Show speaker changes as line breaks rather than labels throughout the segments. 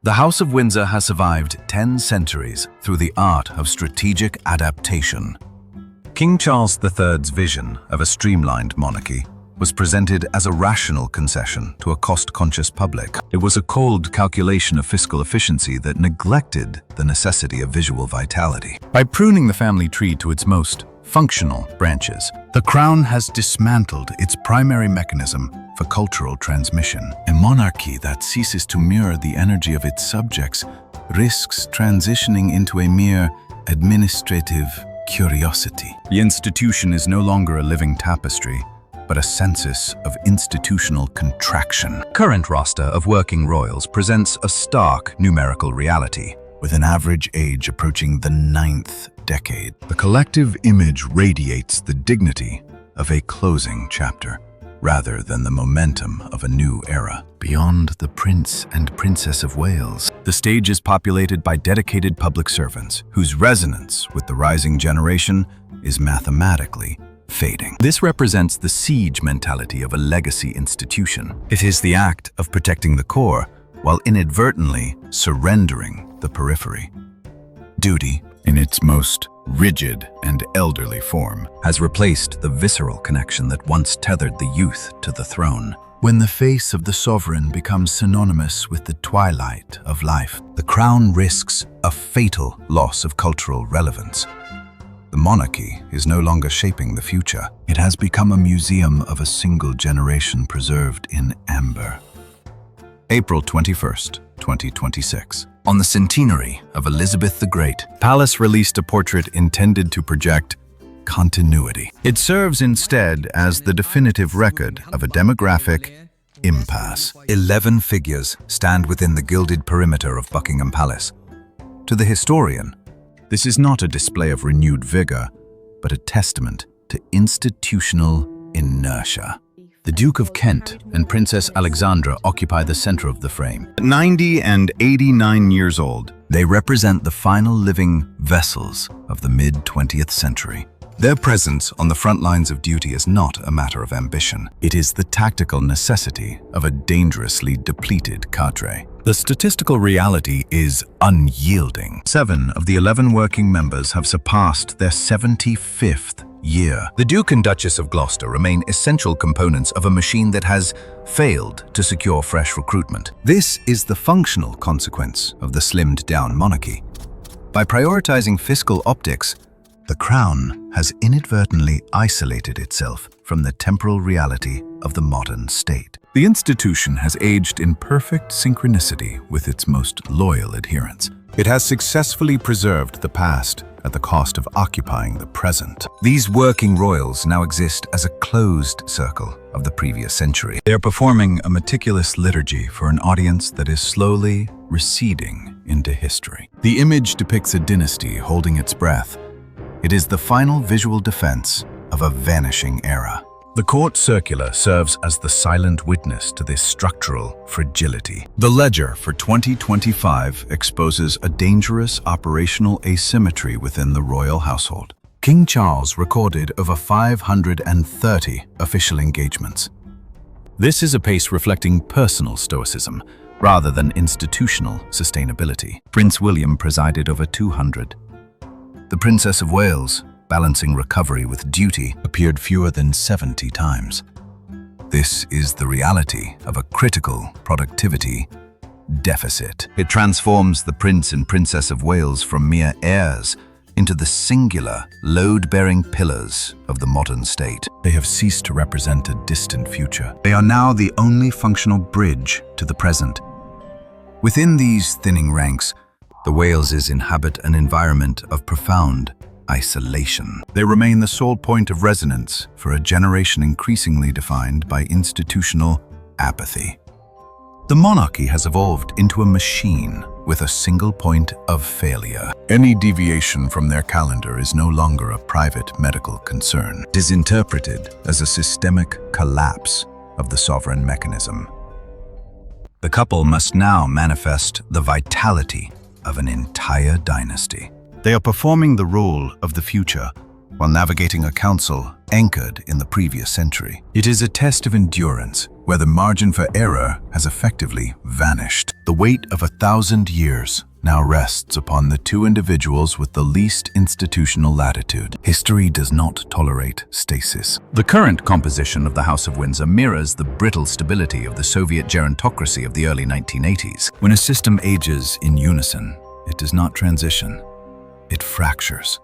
The House of Windsor has survived 10 centuries through the art of strategic adaptation. King Charles III's vision of a streamlined monarchy was presented as a rational concession to a cost-conscious public. It was a cold calculation of fiscal efficiency that neglected the necessity of visual vitality. By pruning the family tree to its most functional branches, the crown has dismantled its primary mechanism for cultural transmission. A monarchy that ceases to mirror the energy of its subjects risks transitioning into a mere administrative curiosity. The institution is no longer a living tapestry, but a census of institutional contraction. Current roster of working royals presents a stark numerical reality, with an average age approaching the 9th decade. The collective image radiates the dignity of a closing chapter, rather than the momentum of a new era. Beyond the Prince and Princess of Wales, the stage is populated by dedicated public servants, whose resonance with the rising generation is mathematically fading. This represents the siege mentality of a legacy institution. It is the act of protecting the core while inadvertently surrendering the periphery. Duty, in its most rigid and elderly form, has replaced the visceral connection that once tethered the youth to the throne. When the face of the sovereign becomes synonymous with the twilight of life, the crown risks a fatal loss of cultural relevance. The monarchy is no longer shaping the future. It has become a museum of a single generation preserved in amber. April 21st, 2026. On the centenary of Elizabeth the Great, Palace released a portrait intended to project continuity. It serves instead as the definitive record of a demographic impasse. 11 figures stand within the gilded perimeter of Buckingham Palace. To the historian, this is not a display of renewed vigor, but a testament to institutional inertia. The Duke of Kent and Princess Alexandra occupy the center of the frame. At 90 and 89 years old, they represent the final living vessels of the mid-20th century. Their presence on the front lines of duty is not a matter of ambition. It is the tactical necessity of a dangerously depleted cadre. The statistical reality is unyielding. 7 of the 11 working members have surpassed their 75th year. The Duke and Duchess of Gloucester remain essential components of a machine that has failed to secure fresh recruitment. This is the functional consequence of the slimmed-down monarchy. By prioritizing fiscal optics, the crown has inadvertently isolated itself from the temporal reality of the modern state. The institution has aged in perfect synchronicity with its most loyal adherents. It has successfully preserved the past at the cost of occupying the present. These working royals now exist as a closed circle of the previous century. They are performing a meticulous liturgy for an audience that is slowly receding into history. The image depicts a dynasty holding its breath. It is the final visual defense of a vanishing era. The court circular serves as the silent witness to this structural fragility. The ledger for 2025 exposes a dangerous operational asymmetry within the royal household. King Charles recorded over 530 official engagements. This is a pace reflecting personal stoicism rather than institutional sustainability. Prince William presided over 200. The Princess of Wales, balancing recovery with duty, appeared fewer than 70 times. This is the reality of a critical productivity deficit. It transforms the Prince and Princess of Wales from mere heirs into the singular, load-bearing pillars of the modern state. They have ceased to represent a distant future. They are now the only functional bridge to the present. Within these thinning ranks, the Waleses inhabit an environment of profound isolation. They remain the sole point of resonance for a generation increasingly defined by institutional apathy. The monarchy has evolved into a machine with a single point of failure. Any deviation from their calendar is no longer a private medical concern. It is interpreted as a systemic collapse of the sovereign mechanism. The couple must now manifest the vitality of an entire dynasty. They are performing the role of the future while navigating a council anchored in the previous century. It is a test of endurance, where the margin for error has effectively vanished. The weight of 1,000 years now rests upon the two individuals with the least institutional latitude. History does not tolerate stasis. The current composition of the House of Windsor mirrors the brittle stability of the Soviet gerontocracy of the early 1980s. When a system ages in unison, it does not transition, it fractures.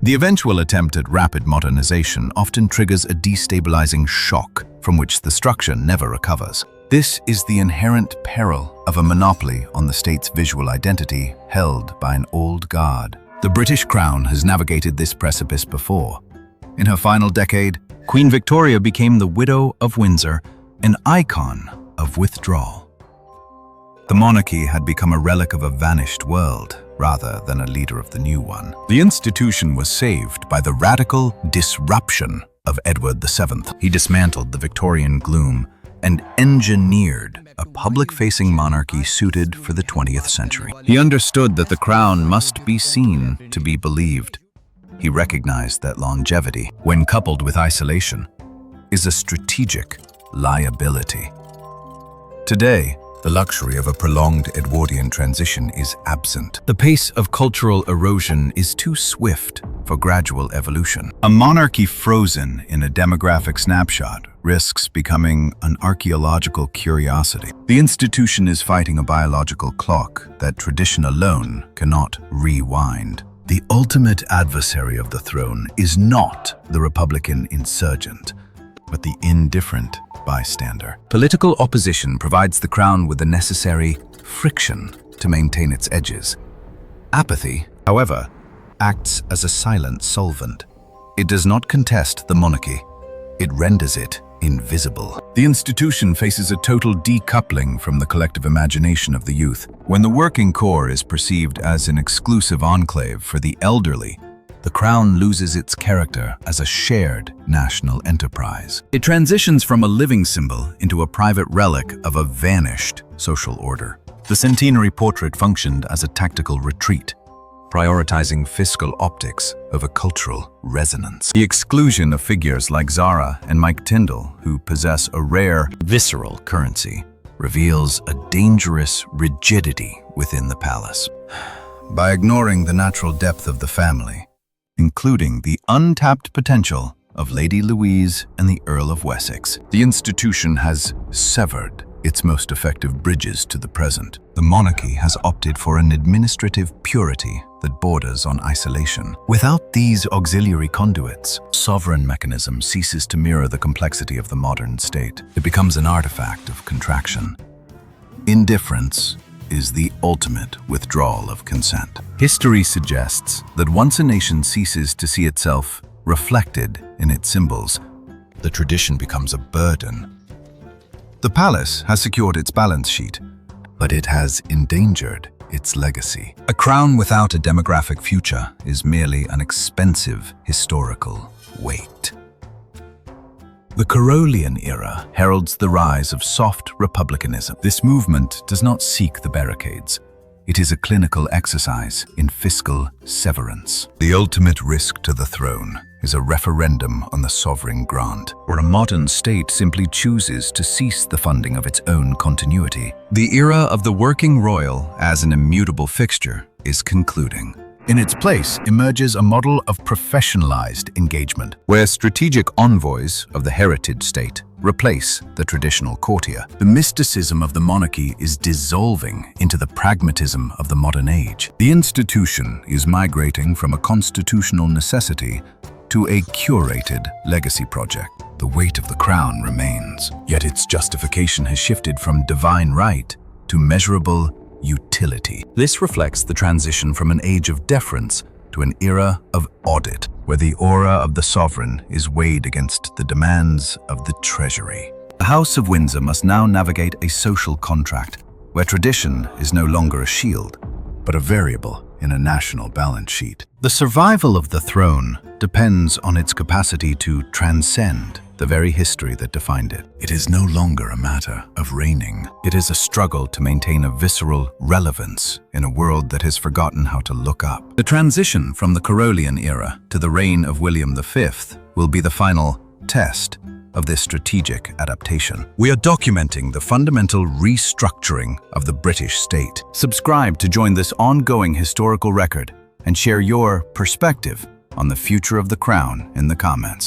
The eventual attempt at rapid modernization often triggers a destabilizing shock from which the structure never recovers. This is the inherent peril of a monopoly on the state's visual identity held by an old guard. The British Crown has navigated this precipice before. In her final decade, Queen Victoria became the Widow of Windsor, an icon of withdrawal. The monarchy had become a relic of a vanished world, rather than a leader of the new one. The institution was saved by the radical disruption of Edward VII. He dismantled the Victorian gloom and engineered a public-facing monarchy suited for the 20th century. He understood that the crown must be seen to be believed. He recognized that longevity, when coupled with isolation, is a strategic liability. Today, the luxury of a prolonged Edwardian transition is absent. The pace of cultural erosion is too swift for gradual evolution. A monarchy frozen in a demographic snapshot risks becoming an archaeological curiosity. The institution is fighting a biological clock that tradition alone cannot rewind. The ultimate adversary of the throne is not the Republican insurgent, but the indifferent bystander. Political opposition provides the crown with the necessary friction to maintain its edges. Apathy, however, acts as a silent solvent. It does not contest the monarchy, it renders it invisible. The institution faces a total decoupling from the collective imagination of the youth. When the working core is perceived as an exclusive enclave for the elderly, the crown loses its character as a shared national enterprise. It transitions from a living symbol into a private relic of a vanished social order. The centenary portrait functioned as a tactical retreat, prioritizing fiscal optics over cultural resonance. The exclusion of figures like Zara and Mike Tyndall, who possess a rare, visceral currency, reveals a dangerous rigidity within the palace. By ignoring the natural depth of the family, including the untapped potential of Lady Louise and the Earl of Wessex, the institution has severed its most effective bridges to the present. The monarchy has opted for an administrative purity that borders on isolation. Without these auxiliary conduits, sovereign mechanism ceases to mirror the complexity of the modern state. It becomes an artifact of contraction. Indifference is the ultimate withdrawal of consent. History suggests that once a nation ceases to see itself reflected in its symbols, the tradition becomes a burden. The palace has secured its balance sheet, but it has endangered its legacy. A crown without a demographic future is merely an expensive historical weight. The Carolian era heralds the rise of soft republicanism. This movement does not seek the barricades. It is a clinical exercise in fiscal severance. The ultimate risk to the throne is a referendum on the sovereign grant, where a modern state simply chooses to cease the funding of its own continuity. The era of the working royal as an immutable fixture is concluding. In its place emerges a model of professionalized engagement, where strategic envoys of the heritage state replace the traditional courtier. The mysticism of the monarchy is dissolving into the pragmatism of the modern age. The institution is migrating from a constitutional necessity to a curated legacy project. The weight of the crown remains, yet its justification has shifted from divine right to measurable utility. This reflects the transition from an age of deference to an era of audit, where the aura of the sovereign is weighed against the demands of the treasury. The House of Windsor must now navigate a social contract, where tradition is no longer a shield, but a variable in a national balance sheet. The survival of the throne depends on its capacity to transcend the very history that defined it. It is no longer a matter of reigning. It is a struggle to maintain a visceral relevance in a world that has forgotten how to look up. The transition from the Carolian era to the reign of William V will be the final test of this strategic adaptation. We are documenting the fundamental restructuring of the British state. Subscribe to join this ongoing historical record and share your perspective on the future of the crown in the comments.